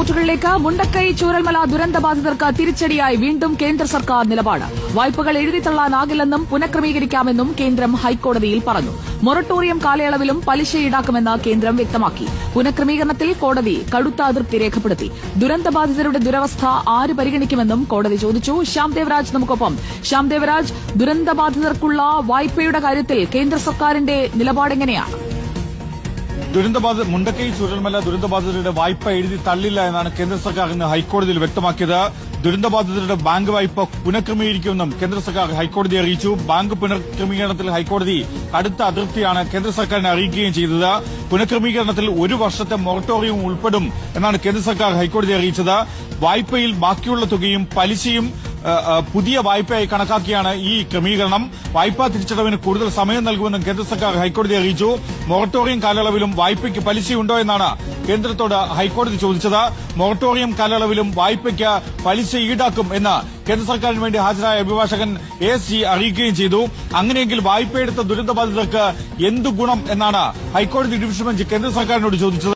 റിപ്പോർട്ടുകളിലേക്ക്. മുണ്ടക്കൈ ചൂരൽമല ദുരന്തബാധിതർക്ക് തിരിച്ചടിയായി വീണ്ടും കേന്ദ്ര സർക്കാർ നിലപാട്. വായ്പകൾ എഴുതിത്തള്ളാനാകില്ലെന്നും പുനഃക്രമീകരിക്കാമെന്നും കേന്ദ്രം ഹൈക്കോടതിയിൽ പറഞ്ഞു. മൊറട്ടോറിയം കാലയളവിലും പലിശ ഈടാക്കുമെന്ന് കേന്ദ്രം വ്യക്തമാക്കി. പുനഃക്രമീകരണത്തിൽ കോടതി കടുത്ത അതൃപ്തി രേഖപ്പെടുത്തി. ദുരന്തബാധിതരുടെ ദുരവസ്ഥ ആര് പരിഗണിക്കുമെന്നും കോടതി ചോദിച്ചു. ശ്യാം ദേവരാജ് നമുക്കൊപ്പം. ശ്യാം ദേവരാജ്, ദുരന്തബാധിതർക്കുള്ള വായ്പയുടെ കാര്യത്തിൽ കേന്ദ്ര സർക്കാരിന്റെ നിലപാടെങ്ങനെയാണ്? മുണ്ടക്കൈ ചുരൽമല ദുരന്തബാധിതരുടെ വായ്പ എഴുതി തള്ളില്ല എന്നാണ് കേന്ദ്ര സർക്കാർ ഇന്ന് ഹൈക്കോടതിയിൽ വ്യക്തമാക്കിയത്. ദുരന്തബാധിതരുടെ ബാങ്ക് വായ്പ പുനഃക്രമീകരിക്കുമെന്നും കേന്ദ്ര സർക്കാർ ഹൈക്കോടതിയെ അറിയിച്ചു. ബാങ്ക് പുനഃക്രമീകരണത്തിൽ ഹൈക്കോടതി കടുത്ത അതൃപ്തിയാണ് കേന്ദ്ര സർക്കാരിനെ അറിയിക്കുകയും ചെയ്തത്. പുനഃക്രമീകരണത്തിൽ 1 വർഷത്തെ മൊറട്ടോറിയം ഉൾപ്പെടും എന്നാണ് കേന്ദ്ര സർക്കാർ ഹൈക്കോടതിയെ അറിയിച്ചത്. വായ്പയിൽ ബാക്കിയുള്ള തുകയും പലിശയും പുതിയ വായ്പയായി കണക്കാക്കിയാണ് ഈ ക്രമീകരണം. വായ്പാ തിരിച്ചടവിന് കൂടുതൽ സമയം നൽകുമെന്നും കേന്ദ്ര സർക്കാർ ഹൈക്കോടതിയെ അറിയിച്ചു. മൊറട്ടോറിയം കാലയളവിലും വായ്പയ്ക്ക് പലിശയുണ്ടോ എന്നാണ് കേന്ദ്രത്തോട് ഹൈക്കോടതി ചോദിച്ചത്. മൊറട്ടോറിയം കാലയളവിലും വായ്പയ്ക്ക് പലിശ ഈടാക്കും എന്ന് കേന്ദ്ര സർക്കാരിന് വേണ്ടി ഹാജരായ അഭിഭാഷകൻ ASG അറിയിക്കുകയും ചെയ്തു. അങ്ങനെയെങ്കിൽ വായ്പയെടുത്ത ദുരന്തബാധിതർക്ക് എന്തു ഗുണം എന്നാണ് ഹൈക്കോടതി ഡിവിഷൻ ബെഞ്ച് കേന്ദ്ര സർക്കാരിനോട് ചോദിച്ചത്.